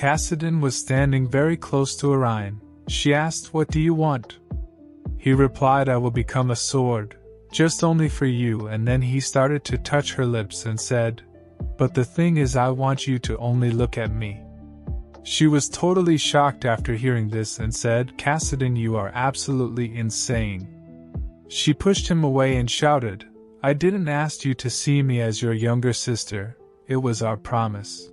Cassidy was standing very close to Orion. She asked, "What do you want?" He replied, "I will become a sword, just only for you," and then he started to touch her lips and said, "But the thing is, I want you to only look at me." She was totally shocked after hearing this and said, "Cassidy, you are absolutely insane." She pushed him away and shouted, "I didn't ask you to see me as your younger sister, it was our promise.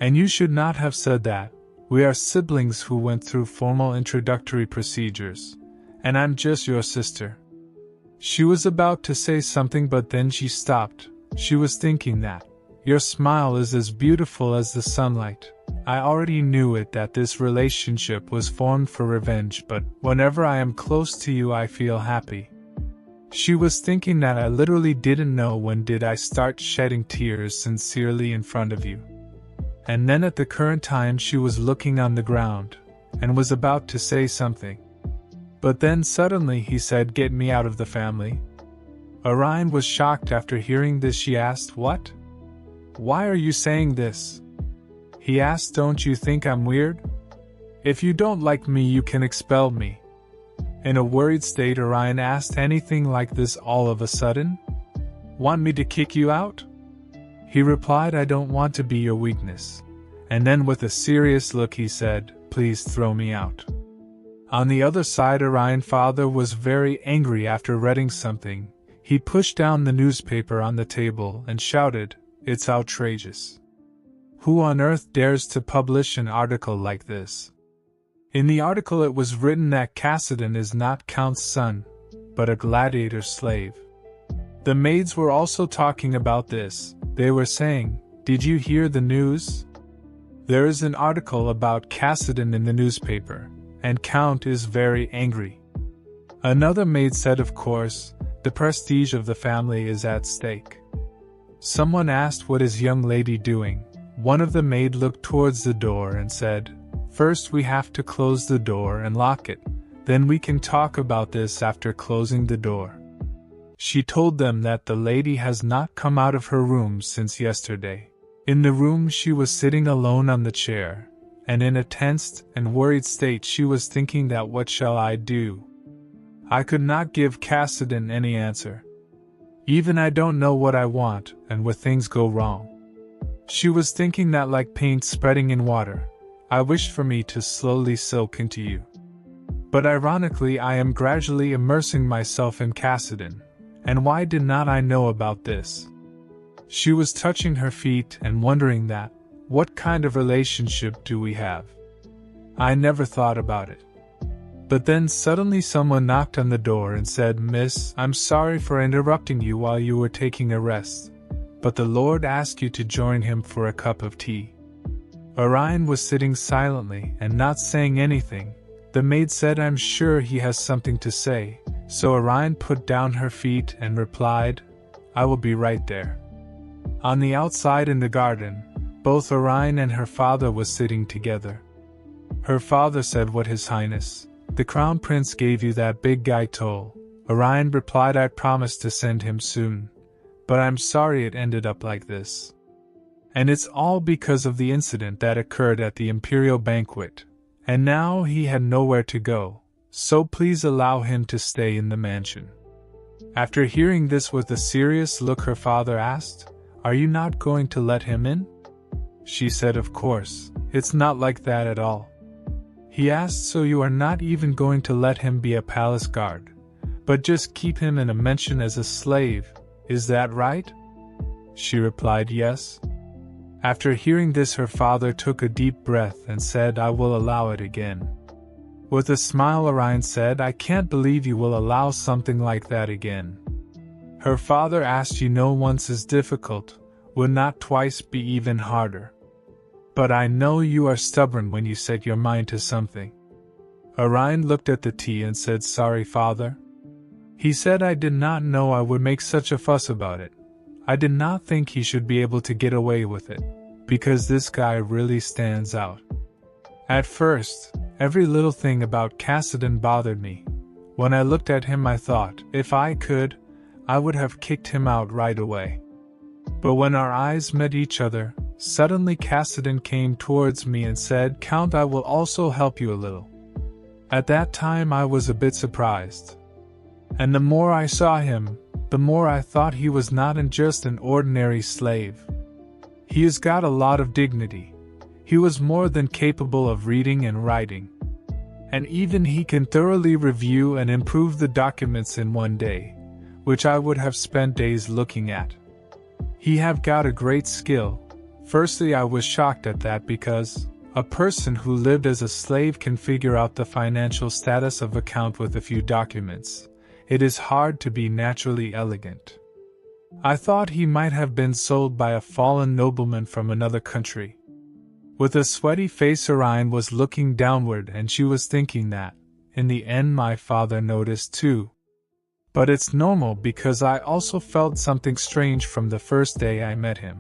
And you should not have said that. We are siblings who went through formal introductory procedures, and I'm just your sister." She was about to say something, but then she stopped. She was thinking that, "Your smile is as beautiful as the sunlight. I already knew it, that this relationship was formed for revenge, but whenever I am close to you I feel happy." She was thinking that, "I literally didn't know when did I start shedding tears sincerely in front of you." And then at the current time she was looking on the ground, and was about to say something. But then suddenly he said, "Get me out of the family." Orion was shocked after hearing this. She asked, "What? Why are you saying this?" He asked, "Don't you think I'm weird? If you don't like me you can expel me." In a worried state, Orion asked, "Anything like this all of a sudden? Want me to kick you out?" He replied, "I don't want to be your weakness." And then with a serious look he said, "Please throw me out." On the other side, Orion's father was very angry after reading something. He pushed down the newspaper on the table and shouted, "It's outrageous. Who on earth dares to publish an article like this?" In the article it was written that Cassidy is not Count's son, but a gladiator slave. The maids were also talking about this. They were saying, "Did you hear the news? There is an article about Cassidy in the newspaper, and Count is very angry." Another maid said, "Of course, the prestige of the family is at stake." Someone asked, "What is young lady doing?" One of the maid looked towards the door and said, "First we have to close the door and lock it, then we can talk about this after closing the door." She told them that the lady has not come out of her room since yesterday. In the room she was sitting alone on the chair, and in a tensed and worried state she was thinking that, "What shall I do? I could not give Cassidy any answer. Even I don't know what I want, and what things go wrong." She was thinking that, like paint spreading in water, I wished for me to slowly soak into you. But ironically I am gradually immersing myself in Cassidy, and why did not I know about this? She was touching her feet and wondering that, what kind of relationship do we have? I never thought about it. But then suddenly someone knocked on the door and said, "Miss, I'm sorry for interrupting you while you were taking a rest, but the Lord asked you to join him for a cup of tea." Orion was sitting silently and not saying anything. The maid said, "I'm sure he has something to say," so Orion put down her feet and replied, "I will be right there." On the outside in the garden, both Orion and her father was sitting together. Her father said, "What, His Highness? The Crown Prince gave you that big guy toll." Orion replied, "I promised to send him soon, but I'm sorry it ended up like this. And it's all because of the incident that occurred at the Imperial banquet, and now he had nowhere to go, so please allow him to stay in the mansion." After hearing this with a serious look, her father asked, "Are you not going to let him in?" She said, "Of course, it's not like that at all." He asked, "So you are not even going to let him be a palace guard, but just keep him in a mansion as a slave, is that right?" She replied, "Yes." After hearing this, her father took a deep breath and said, "I will allow it again." With a smile, Orion said, "I can't believe you will allow something like that again." Her father asked, "You know, once is difficult, would not twice be even harder? But I know you are stubborn when you set your mind to something." Orion looked at the tea and said, "Sorry, father." He said, "I did not know I would make such a fuss about it. I did not think he should be able to get away with it, because this guy really stands out. At first, every little thing about Cassidy bothered me. When I looked at him I thought, if I could, I would have kicked him out right away. But when our eyes met each other, Suddenly Cassidy came towards me and said, "Count, I will also help you a little." At that time I was a bit surprised. And the more I saw him, the more I thought he was not just an ordinary slave. He has got a lot of dignity. He was more than capable of reading and writing. And even he can thoroughly review and improve the documents in one day, which I would have spent days looking at. He have got a great skill. Firstly, I was shocked at that because a person who lived as a slave can figure out the financial status of a count with a few documents. It is hard to be naturally elegant. I thought he might have been sold by a fallen nobleman from another country. With a sweaty face, Orion was looking downward, and she was thinking that, in the end, my father noticed too. But it's normal because I also felt something strange from the first day I met him.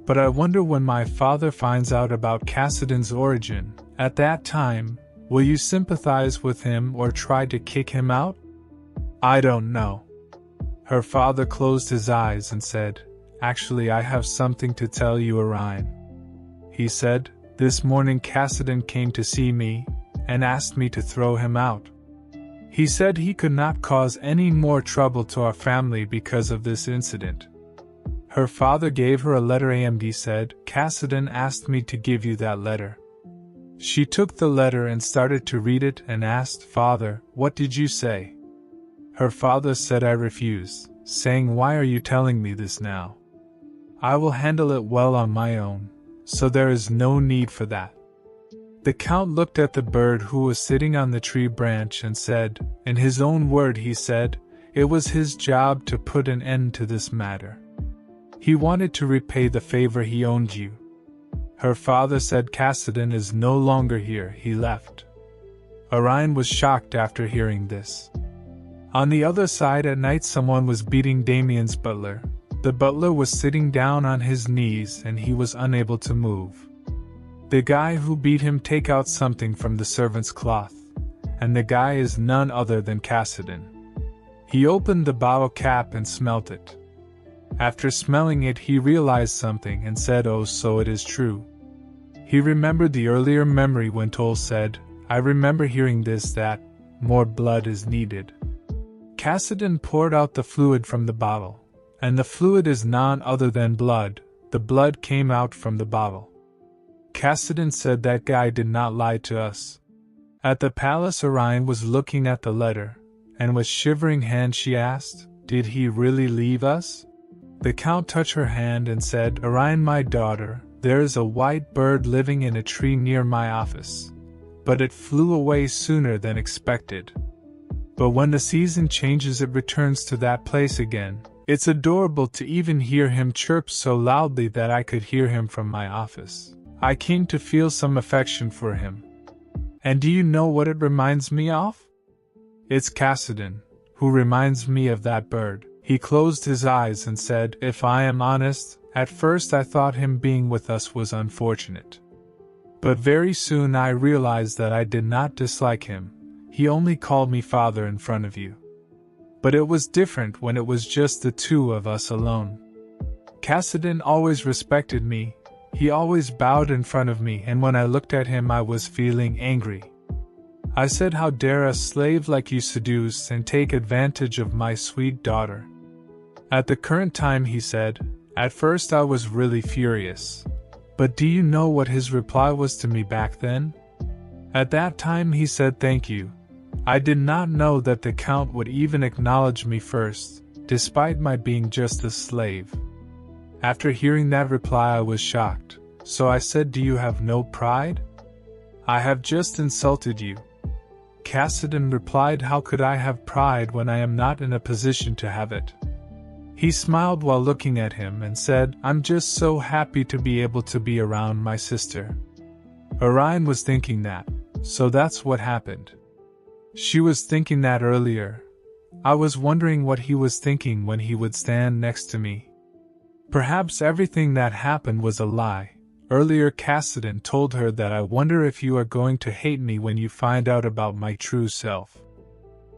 But I wonder when my father finds out about Cassidy's origin, at that time, will you sympathize with him or try to kick him out? I don't know. Her father closed his eyes and said, "Actually, I have something to tell you, Orion." He said, "This morning Cassidy came to see me, and asked me to throw him out. He said he could not cause any more trouble to our family because of this incident." Her father gave her a letter and said, "Cassidy asked me to give you that letter." She took the letter and started to read it and asked, "Father, what did you say?" Her father said, "I refuse," saying, "Why are you telling me this now? I will handle it well on my own, so there is no need for that." The count looked at the bird who was sitting on the tree branch and said, in his own word he said, it was his job to put an end to this matter. He wanted to repay the favor he owed you. Her father said, "Cassidy is no longer here, he left." Orion was shocked after hearing this. On the other side at night someone was beating Damien's butler. The butler was sitting down on his knees and he was unable to move. The guy who beat him take out something from the servant's cloth, and the guy is none other than Cassidy. He opened the bottle cap and smelt it. After smelling it he realized something and said, "Oh, so it is true." He remembered the earlier memory when Toll said, "I remember hearing this, that more blood is needed." Cassidy poured out the fluid from the bottle, and the fluid is none other than blood. The blood came out from the bottle. Cassidy said, "That guy did not lie to us." At the palace Orion was looking at the letter, and with shivering hand she asked, "Did he really leave us?" The count touched her hand and said, "Orion, my daughter, there is a white bird living in a tree near my office, but it flew away sooner than expected. But when the season changes it returns to that place again. It's adorable to even hear him chirp so loudly that I could hear him from my office. I came to feel some affection for him. And do you know what it reminds me of? It's Cassidy, who reminds me of that bird." He closed his eyes and said, "If I am honest, at first I thought him being with us was unfortunate. But very soon I realized that I did not dislike him. He only called me father in front of you. But it was different when it was just the two of us alone. Cassidy always respected me. He always bowed in front of me, and when I looked at him I was feeling angry. I said, 'How dare a slave like you seduce and take advantage of my sweet daughter?' At the current time," he said, "at first I was really furious. But do you know what his reply was to me back then? At that time he said, 'Thank you.' I did not know that the count would even acknowledge me first, despite my being just a slave. After hearing that reply I was shocked, so I said, 'Do you have no pride? I have just insulted you.' Cassidy replied, 'How could I have pride when I am not in a position to have it?' He smiled while looking at him and said, 'I'm just so happy to be able to be around my sister.'" Orion was thinking that, so that's what happened. She was thinking that earlier. I was wondering what he was thinking when he would stand next to me. Perhaps everything that happened was a lie. Earlier Cassidy told her that I wonder if you are going to hate me when you find out about my true self.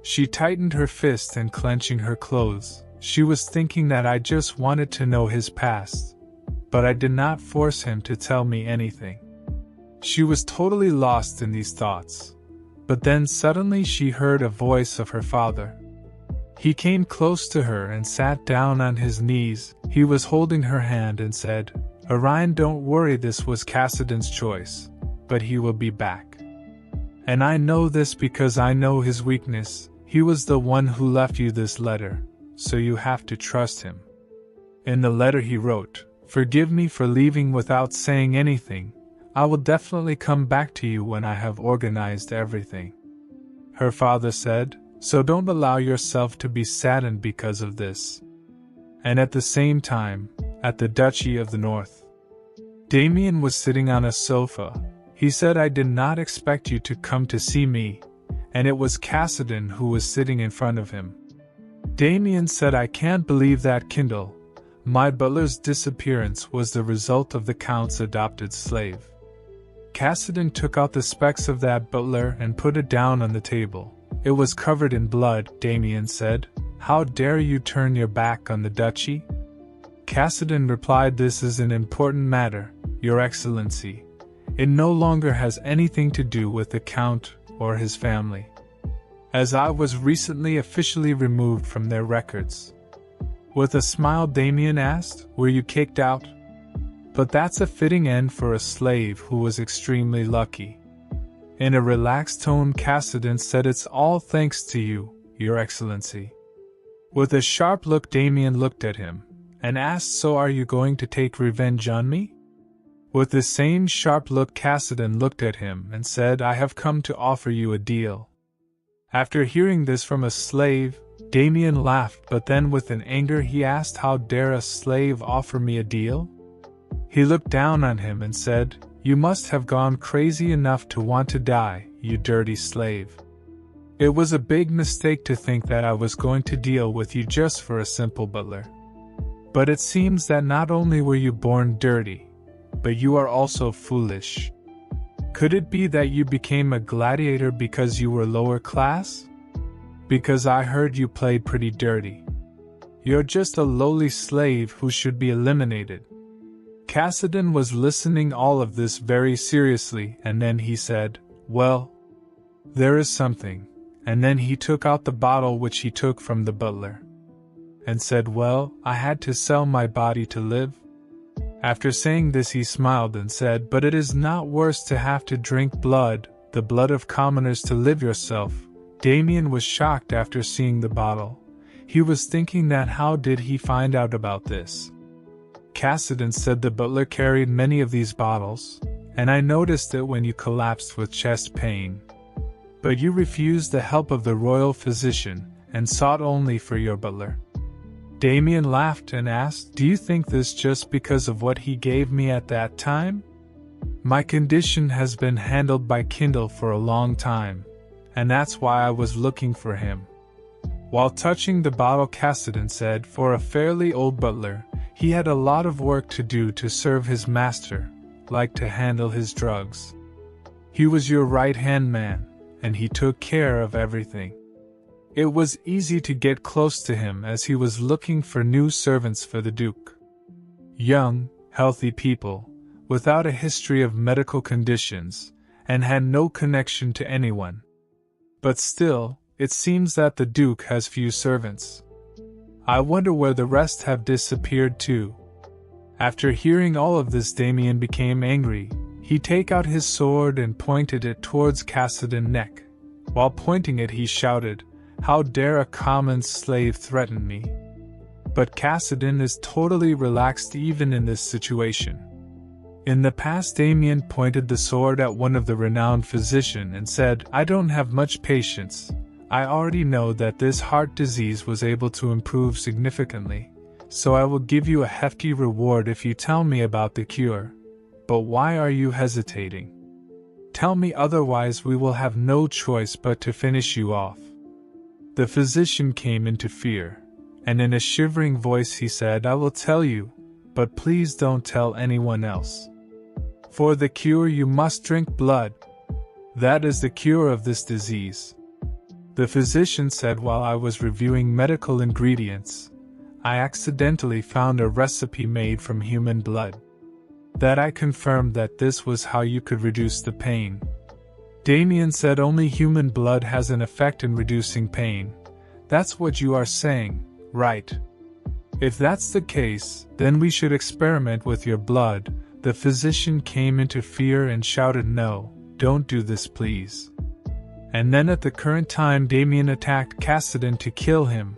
She tightened her fist and clenching her clothes. She was thinking that I just wanted to know his past. but I did not force him to tell me anything. She was totally lost in these thoughts. But then suddenly she heard a voice of her father. He came close to her and sat down on his knees. He was holding her hand and said, "Orion, don't worry, this was Cassidon's choice, but he will be back. And I know this because I know his weakness. He was the one who left you this letter, so you have to trust him." In the letter he wrote, "Forgive me for leaving without saying anything. I will definitely come back to you when I have organized everything." Her father said, "So don't allow yourself to be saddened because of this." And at the same time, at the Duchy of the North, Damien was sitting on a sofa. He said, "I did not expect you to come to see me," and it was Cassidon who was sitting in front of him. Damien said, "I can't believe that, Kindle. My butler's disappearance was the result of the Count's adopted slave." Cassidon took out the specs of that butler and put it down on the table. "It was covered in blood," Damien said. "How dare you turn your back on the duchy?" Cassidon replied, "This is an important matter, Your Excellency. It no longer has anything to do with the Count or his family, as I was recently officially removed from their records." With a smile, Damien asked, "Were you kicked out?" "But that's a fitting end for a slave who was extremely lucky." In a relaxed tone, Cassidon said, "It's all thanks to you, Your Excellency." With a sharp look, Damien looked at him and asked, "So are you going to take revenge on me?" With the same sharp look, Cassidon looked at him and said, "I have come to offer you a deal." After hearing this from a slave, Damien laughed, but then with an anger he asked, "How dare a slave offer me a deal?" He looked down on him and said, "You must have gone crazy enough to want to die, you dirty slave. It was a big mistake to think that I was going to deal with you just for a simple butler. But it seems that not only were you born dirty, but you are also foolish. Could it be that you became a gladiator because you were lower class? Because I heard you played pretty dirty. You're just a lowly slave who should be eliminated." Cassidon was listening all of this very seriously, and then he said, "Well, there is something," and then he took out the bottle which he took from the butler, and said, "Well, I had to sell my body to live." After saying this he smiled and said, "But it is not worse to have to drink blood, the blood of commoners, to live yourself." Damien was shocked after seeing the bottle. He was thinking that how did he find out about this? Cassidon said, "The butler carried many of these bottles, and I noticed it when you collapsed with chest pain. But you refused the help of the royal physician, and sought only for your butler." Damien laughed and asked, "Do you think this just because of what he gave me at that time? My condition has been handled by Kindle for a long time, and that's why I was looking for him." While touching the bottle, Cassidon said, "For a fairly old butler, he had a lot of work to do to serve his master, like to handle his drugs. He was your right-hand man, and he took care of everything. It was easy to get close to him as he was looking for new servants for the Duke. Young, healthy people, without a history of medical conditions, and had no connection to anyone. But still, it seems that the Duke has few servants. I wonder where the rest have disappeared to." After hearing all of this, Damien became angry. He took out his sword and pointed it towards Cassidon's neck. While pointing it, he shouted, "How dare a common slave threaten me?" But Cassidon is totally relaxed even in this situation. In the past, Damien pointed the sword at one of the renowned physicians and said, "I don't have much patience. I already know that this heart disease was able to improve significantly, so I will give you a hefty reward if you tell me about the cure. But why are you hesitating? Tell me, otherwise we will have no choice but to finish you off." The physician came into fear, and in a shivering voice he said, "I will tell you, but please don't tell anyone else. For the cure you must drink blood. That is the cure of this disease." The physician said, "While I was reviewing medical ingredients, I accidentally found a recipe made from human blood. That I confirmed that this was how you could reduce the pain. Damien said only human blood has an effect in reducing pain. That's what you are saying, right? If that's the case, then we should experiment with your blood. The physician came into fear and shouted, "No, don't do this please." And then at the current time Damien attacked Cassidon to kill him.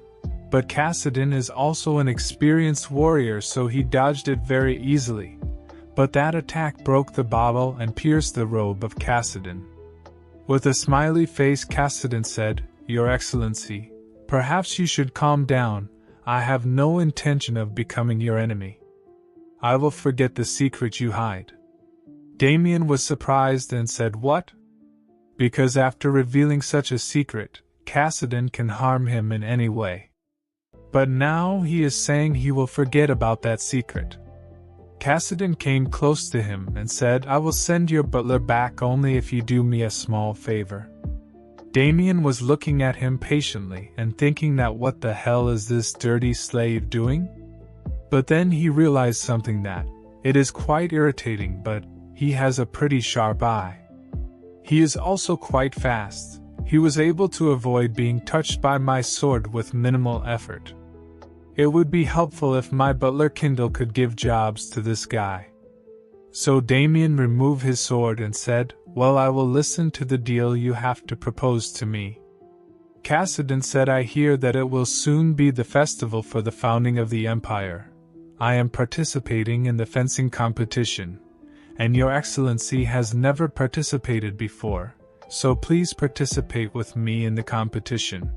But Cassidon is also an experienced warrior, so he dodged it very easily. But that attack broke the bottle and pierced the robe of Cassidon. With a smiley face Cassidon said, "Your Excellency, perhaps you should calm down. I have no intention of becoming your enemy. I will forget the secret you hide." Damien was surprised and said, "What?" Because after revealing such a secret, Cassidon can harm him in any way. But now he is saying he will forget about that secret. Cassidon came close to him and said, "I will send your butler back only if you do me a small favor." Damien was looking at him patiently and thinking that what the hell is this dirty slave doing? But then he realized something, that it is quite irritating, but he has a pretty sharp eye. He is also quite fast. He was able to avoid being touched by my sword with minimal effort. It would be helpful if my butler Kindle could give jobs to this guy. So Damien removed his sword and said, "Well, I will listen to the deal you have to propose to me." Cassidon said, "I hear that it will soon be the festival for the founding of the empire. I am participating in the fencing competition, and your excellency has never participated before, so please participate with me in the competition.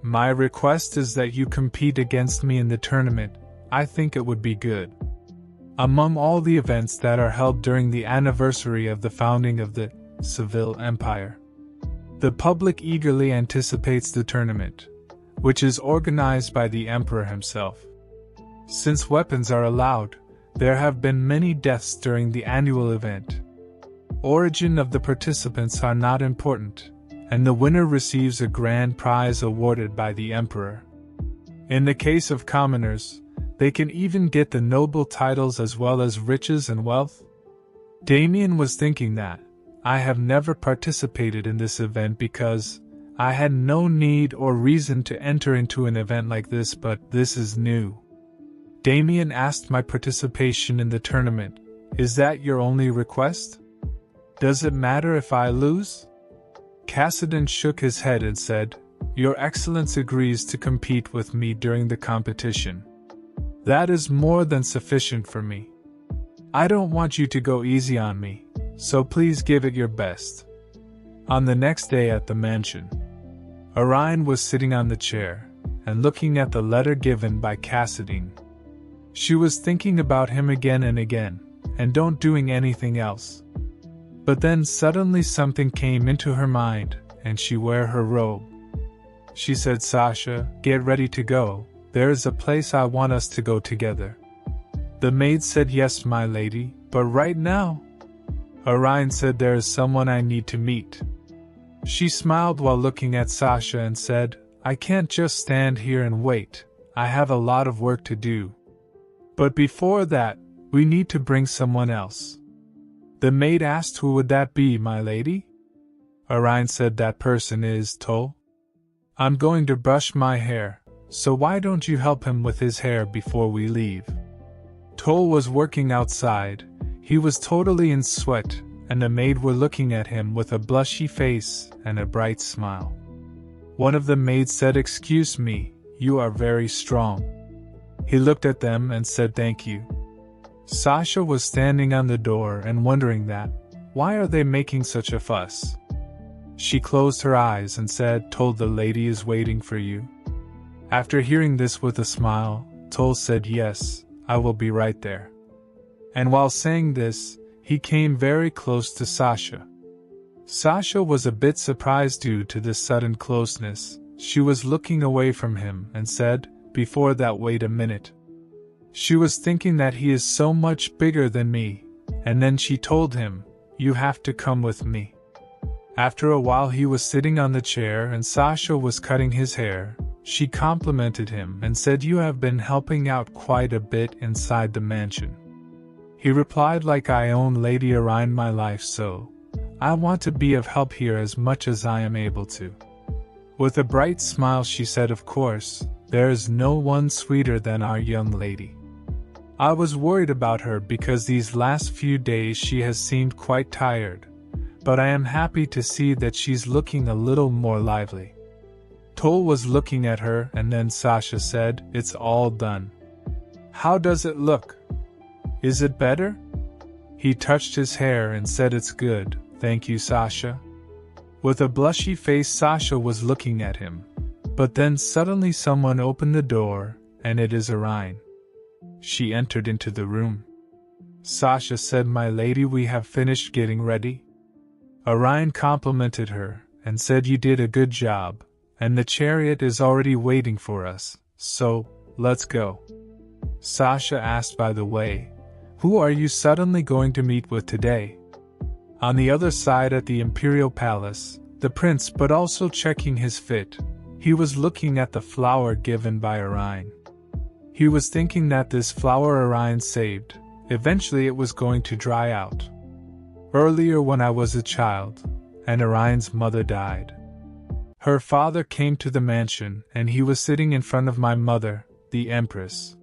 My request is that you compete against me in the tournament. I think it would be good. Among all the events that are held during the anniversary of the founding of the Civil Empire, the public eagerly anticipates the tournament, which is organized by the emperor himself. Since weapons are allowed, there have been many deaths during the annual event. Origin of the participants are not important, and the winner receives a grand prize awarded by the emperor. In the case of commoners, they can even get the noble titles as well as riches and wealth. Damien was thinking that, I have never participated in this event because I had no need or reason to enter into an event like this, but this is new. Damien asked my participation in the tournament. Is that your only request? Does it matter if I lose? Cassidon shook his head and said, Your Excellence agrees to compete with me during the competition. That is more than sufficient for me. I don't want you to go easy on me, so please give it your best. On the next day at the mansion, Orion was sitting on the chair and looking at the letter given by Cassidon. She was thinking about him again and again, and don't doing anything else. But then suddenly something came into her mind, and she wear her robe. She said, Sasha, get ready to go. There is a place I want us to go together. The maid said, Yes, my lady, but right now? Orion said, There is someone I need to meet. She smiled while looking at Sasha and said, I can't just stand here and wait. I have a lot of work to do. But before that, we need to bring someone else. The maid asked, Who would that be, my lady? Orion said, That person is Tol. I'm going to brush my hair, so why don't you help him with his hair before we leave? Tol was working outside. He was totally in sweat, and the maid were looking at him with a blushy face and a bright smile. One of the maids said, Excuse me, you are very strong. He looked at them and said, Thank you. Sasha was standing on the door and wondering that, why are they making such a fuss? She closed her eyes and said, Tol, the lady is waiting for you. After hearing this with a smile, Tol said, Yes, I will be right there. And while saying this, he came very close to Sasha. Sasha was a bit surprised due to this sudden closeness. She was looking away from him and said, Before that, wait a minute. She was thinking that he is so much bigger than me, and then she told him, You have to come with me. After a while he was sitting on the chair and Sasha was cutting his hair, She complimented him and said, "You have been helping out quite a bit inside the mansion." He replied, "Like I own Lady Orion my life, so I want to be of help here as much as I am able to." With a bright smile she said, "Of course, there is no one sweeter than our young lady. I was worried about her because these last few days she has seemed quite tired, but I am happy to see that she's looking a little more lively." Toll was looking at her, and then Sasha said, "It's all done. How does it look? Is it better?" He touched his hair and said, "It's good, thank you, Sasha." With a blushy face Sasha was looking at him, but then suddenly someone opened the door, and it is Orion. She entered into the room. Sasha said, "My lady, we have finished getting ready." Orion complimented her, and said, "You did a good job, and the chariot is already waiting for us, so, let's go." Sasha asked, "By the way, who are you suddenly going to meet with today?" On the other side at the Imperial Palace, the prince, but also checking his fit, he was looking at the flower given by Orion. He was thinking that this flower Orion saved, eventually it was going to dry out. Earlier when I was a child, and Orion's mother died, her father came to the mansion and he was sitting in front of my mother, the Empress.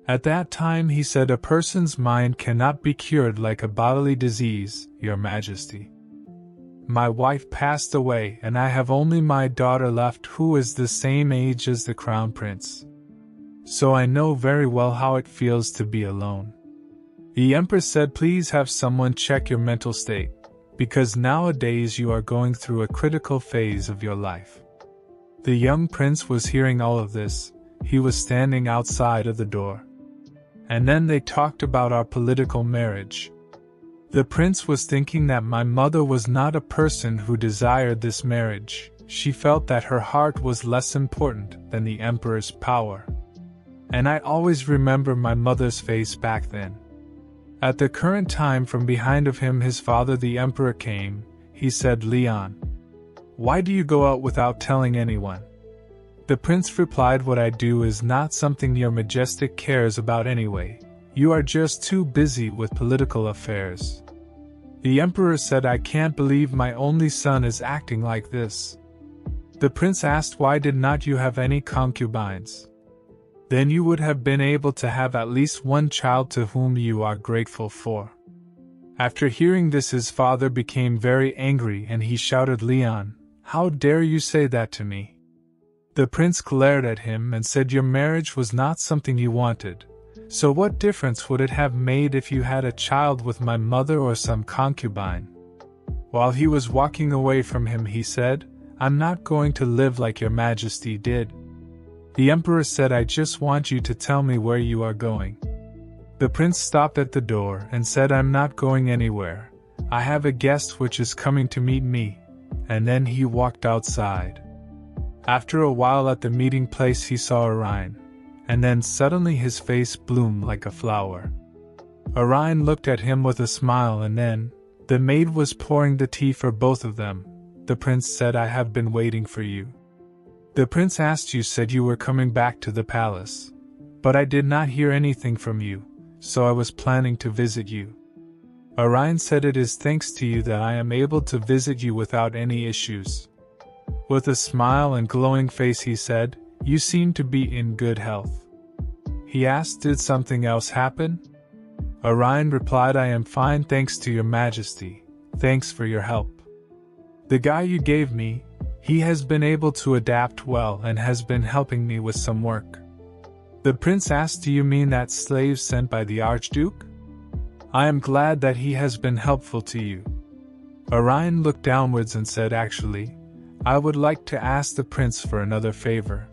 At that time he said, "A person's mind cannot be cured like a bodily disease, Your Majesty. My wife passed away and I have only my daughter left who is the same age as the Crown Prince. So I know very well how it feels to be alone." The Empress said, "Please have someone check your mental state, because nowadays you are going through a critical phase of your life." The young prince was hearing all of this. He was standing outside of the door. And then they talked about our political marriage. The prince was thinking that my mother was not a person who desired this marriage. She felt that her heart was less important than the emperor's power. And I always remember my mother's face back then. At the current time, from behind of him his father the emperor came. He said, "Leon, why do you go out without telling anyone?" The prince replied, "What I do is not something your majesty cares about anyway. You are just too busy with political affairs." The emperor said, "I can't believe my only son is acting like this." The prince asked, "Why did not you have any concubines? Then you would have been able to have at least one child to whom you are grateful for." After hearing this his father became very angry and he shouted, "Leon, how dare you say that to me?" The prince glared at him and said, "Your marriage was not something you wanted, so what difference would it have made if you had a child with my mother or some concubine?" While he was walking away from him he said, "I'm not going to live like your majesty did." The emperor said, "I just want you to tell me where you are going." The prince stopped at the door and said, "I'm not going anywhere. I have a guest which is coming to meet me," and then he walked outside. After a while at the meeting place he saw Orion, and then suddenly his face bloomed like a flower. Orion looked at him with a smile and then, the maid was pouring the tea for both of them. The prince said, "I have been waiting for you. The prince asked you, said you were coming back to the palace. But I did not hear anything from you, so I was planning to visit you." Orion said, "It is thanks to you that I am able to visit you without any issues." With a smile and glowing face he said, "You seem to be in good health." He asked, "Did something else happen?" Orion replied, "I am fine thanks to your majesty. Thanks for your help. The guy you gave me, he has been able to adapt well and has been helping me with some work." The prince asked, "Do you mean that slave sent by the Archduke? I am glad that he has been helpful to you." Orion looked downwards and said, "Actually, I would like to ask the prince for another favor."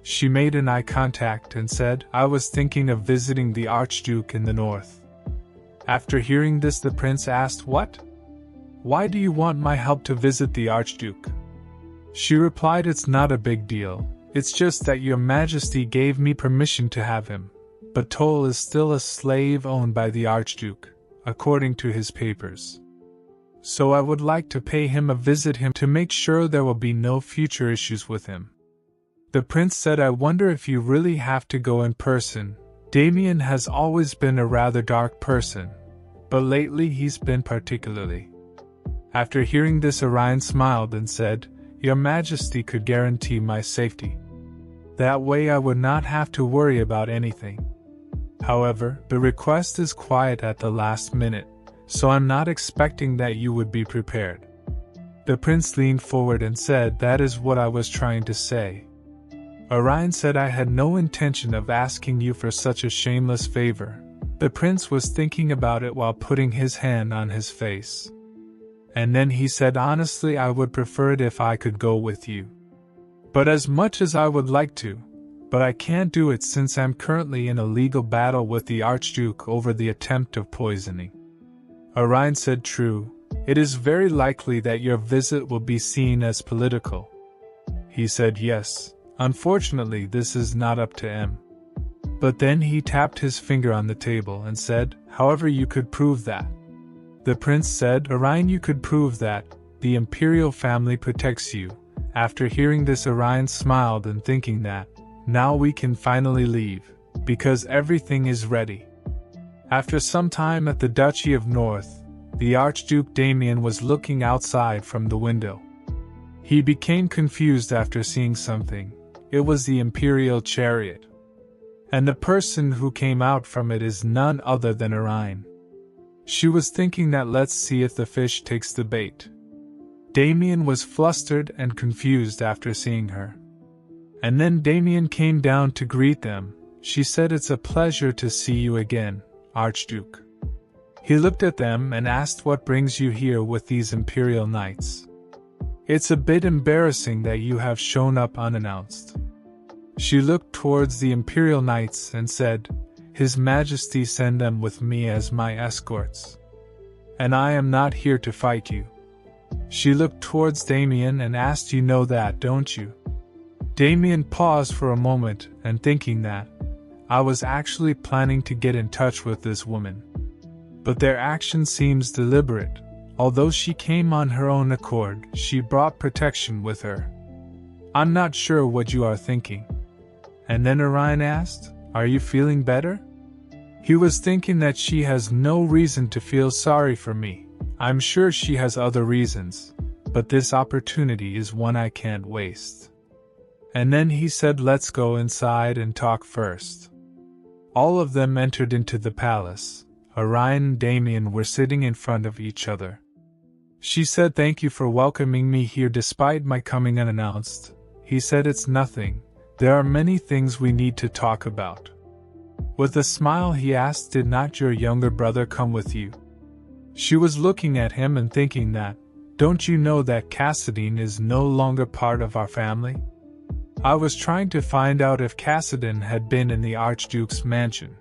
She made an eye contact and said, "I was thinking of visiting the Archduke in the north." After hearing this the prince asked, "What? Why do you want my help to visit the Archduke?" She replied, "It's not a big deal, it's just that your majesty gave me permission to have him, but Toll is still a slave owned by the Archduke, according to his papers. So I would like to pay him a visit to make sure there will be no future issues with him." The prince said, I wonder if you really have to go in person. Damien has always been a rather dark person, but lately he's been particularly. After hearing this, Orion smiled and said, Your Majesty could guarantee my safety. That way I would not have to worry about anything. However, the request is quiet at the last minute, so I'm not expecting that you would be prepared. The prince leaned forward and said, That is what I was trying to say. Orion said, I had no intention of asking you for such a shameless favor. The prince was thinking about it while putting his hand on his face. And then he said, Honestly, I would prefer it if I could go with you. But as much as I would like to, but I can't do it since I'm currently in a legal battle with the Archduke over the attempt of poisoning. Orion said, True, it is very likely that your visit will be seen as political. He said, Yes. Unfortunately, this is not up to him. But then he tapped his finger on the table and said, However, you could prove that. The prince said, Orion, you could prove that the imperial family protects you. After hearing this, Orion smiled and thinking that, now we can finally leave, because everything is ready. After some time at the Duchy of North, the Archduke Damien was looking outside from the window. He became confused after seeing something. It was the imperial chariot. And the person who came out from it is none other than Orion. She was thinking that let's see if the fish takes the bait. Damien was flustered and confused after seeing her. And then Damien came down to greet them. She said, It's a pleasure to see you again, Archduke. He looked at them and asked, What brings you here with these imperial knights? It's a bit embarrassing that you have shown up unannounced. She looked towards the imperial knights and said, His Majesty sent them with me as my escorts. And I am not here to fight you. She looked towards Damien and asked, You know that, don't you? Damien paused for a moment and thinking that, I was actually planning to get in touch with this woman. But their action seems deliberate. Although she came on her own accord, she brought protection with her. I'm not sure what you are thinking. And then Orion asked, Are you feeling better? He was thinking that she has no reason to feel sorry for me. I'm sure she has other reasons, but this opportunity is one I can't waste. And then he said, Let's go inside and talk first. All of them entered into the palace. Orion and Damien were sitting in front of each other. She said, Thank you for welcoming me here despite my coming unannounced. He said, It's nothing. There are many things we need to talk about. With a smile he asked, Did not your younger brother come with you? She was looking at him and thinking that, Don't you know that Cassidine is no longer part of our family? I was trying to find out if Cassidine had been in the Archduke's mansion.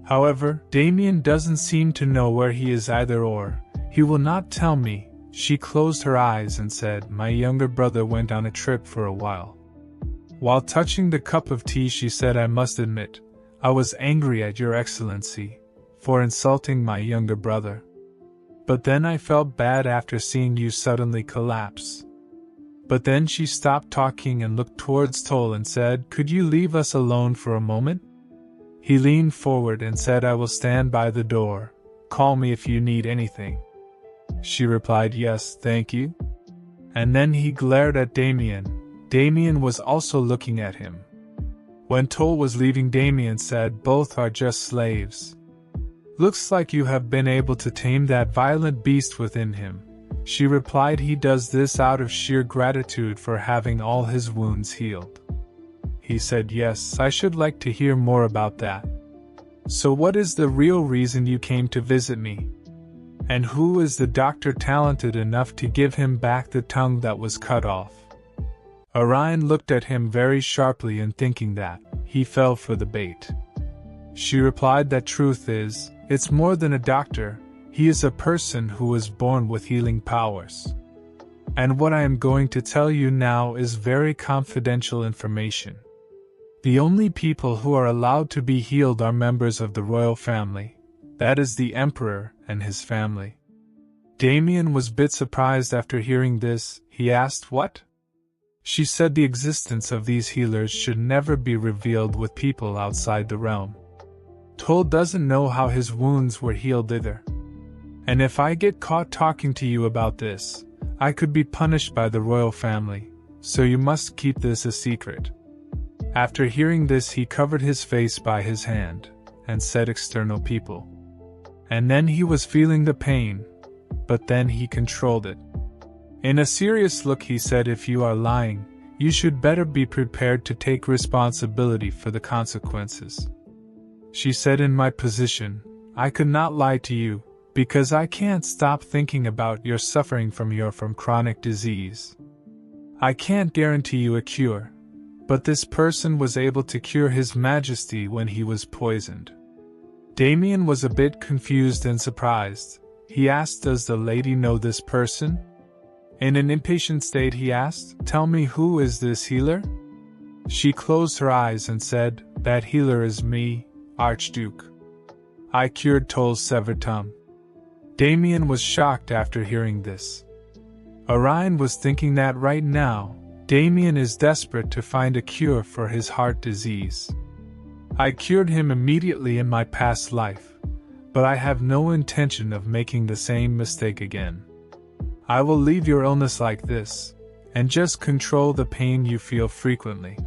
However, Damien doesn't seem to know where he is either, or he will not tell me. She closed her eyes and said, My younger brother went on a trip for a while. While touching the cup of tea, she said, I must admit, I was angry at your excellency for insulting my younger brother. But then I felt bad after seeing you suddenly collapse. But then she stopped talking and looked towards Toll and said, Could you leave us alone for a moment? He leaned forward and said, I will stand by the door. Call me if you need anything. She replied, Yes, thank you. And then he glared at Damien. Damien was also looking at him. When Toll was leaving, Damien said, Both are just slaves. Looks like you have been able to tame that violent beast within him. She replied, He does this out of sheer gratitude for having all his wounds healed. He said, Yes, I should like to hear more about that. So what is the real reason you came to visit me? And who is the doctor talented enough to give him back the tongue that was cut off? Orion looked at him very sharply and thinking that, he fell for the bait. She replied that truth is, it's more than a doctor, he is a person who was born with healing powers. And what I am going to tell you now is very confidential information. The only people who are allowed to be healed are members of the royal family, that is the emperor and his family. Damien was a bit surprised after hearing this. He asked, What? She said the existence of these healers should never be revealed with people outside the realm. Toll doesn't know how his wounds were healed either. And if I get caught talking to you about this, I could be punished by the royal family, so you must keep this a secret. After hearing this, he covered his face by his hand, and said external people. And then he was feeling the pain, but then he controlled it. In a serious look he said, if you are lying, you should better be prepared to take responsibility for the consequences. She said, in my position, I could not lie to you, because I can't stop thinking about your suffering from chronic disease. I can't guarantee you a cure, but this person was able to cure His Majesty when he was poisoned. Damien was a bit confused and surprised. He asked, does the lady know this person? In an impatient state he asked, tell me, who is this healer? She closed her eyes and said, that healer is me, Archduke. I cured Toll's severed tongue. Damien was shocked after hearing this. Orion was thinking that right now, Damien is desperate to find a cure for his heart disease. I cured him immediately in my past life, but I have no intention of making the same mistake again. I will leave your illness like this, and just control the pain you feel frequently.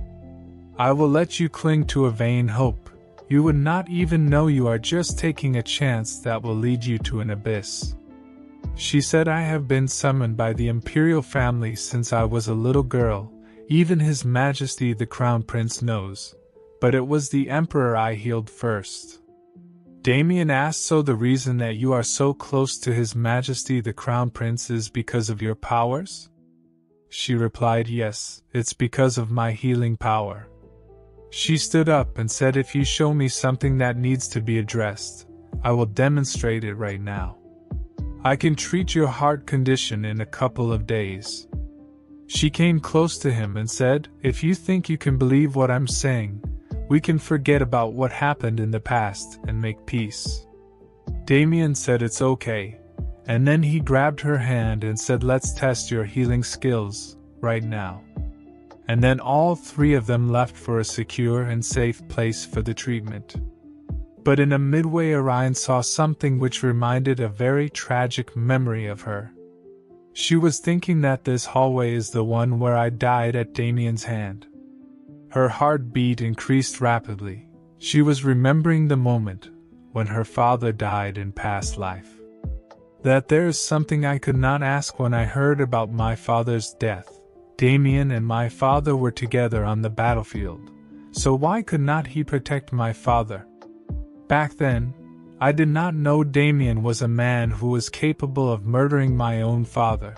I will let you cling to a vain hope. You would not even know you are just taking a chance that will lead you to an abyss. She said, I have been summoned by the imperial family since I was a little girl, even His Majesty the Crown Prince knows, but it was the Emperor I healed first. Damien asked, so the reason that you are so close to His Majesty the Crown Prince is because of your powers? She replied, yes, it's because of my healing power. She stood up and said, if you show me something that needs to be addressed, I will demonstrate it right now. I can treat your heart condition in a couple of days. She came close to him and said, if you think you can believe what I'm saying, we can forget about what happened in the past and make peace. Damien said, it's okay, and then he grabbed her hand and said, let's test your healing skills, right now. And then all three of them left for a secure and safe place for the treatment. But in a midway Orion saw something which reminded a very tragic memory of her. She was thinking that this hallway is the one where I died at Damien's hand. Her heartbeat increased rapidly. She was remembering the moment when her father died in past life. That there is something I could not ask when I heard about my father's death. Damien and my father were together on the battlefield, so why could not he protect my father? Back then, I did not know Damien was a man who was capable of murdering my own father.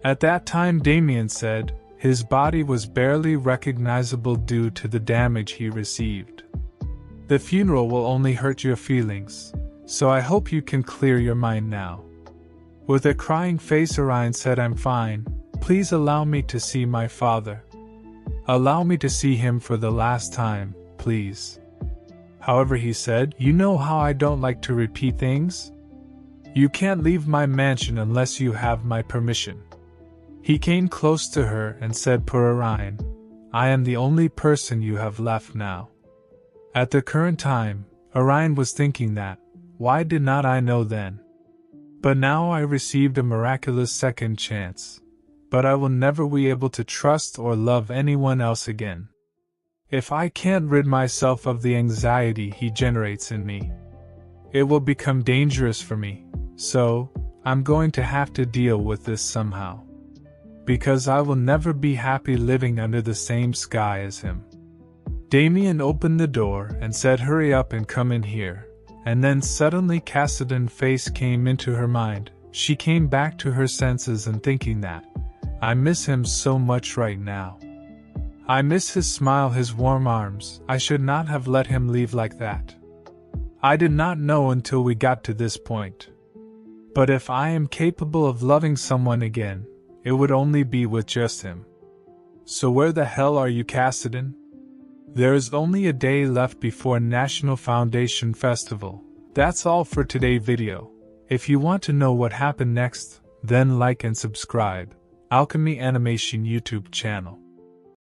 At that time Damien said, his body was barely recognizable due to the damage he received. The funeral will only hurt your feelings, so I hope you can clear your mind now. With a crying face Orion said, I'm fine, please allow me to see my father. Allow me to see him for the last time, please. However, he said, you know how I don't like to repeat things? You can't leave my mansion unless you have my permission. He came close to her and said, poor Orion, I am the only person you have left now. At the current time, Orion was thinking that, why did not I know then? But now I received a miraculous second chance, but I will never be able to trust or love anyone else again. If I can't rid myself of the anxiety he generates in me, it will become dangerous for me, so I'm going to have to deal with this somehow. Because I will never be happy living under the same sky as him. Damien opened the door and said, hurry up and come in here, and then suddenly Cassidy's face came into her mind. She came back to her senses and thinking that, I miss him so much right now. I miss his smile, his warm arms. I should not have let him leave like that. I did not know until we got to this point. But if I am capable of loving someone again, it would only be with just him. So where the hell are you, Cassidy? There is only a day left before National Foundation Festival. That's all for today's video. If you want to know what happened next, then like and subscribe. Alchemy Animation YouTube channel.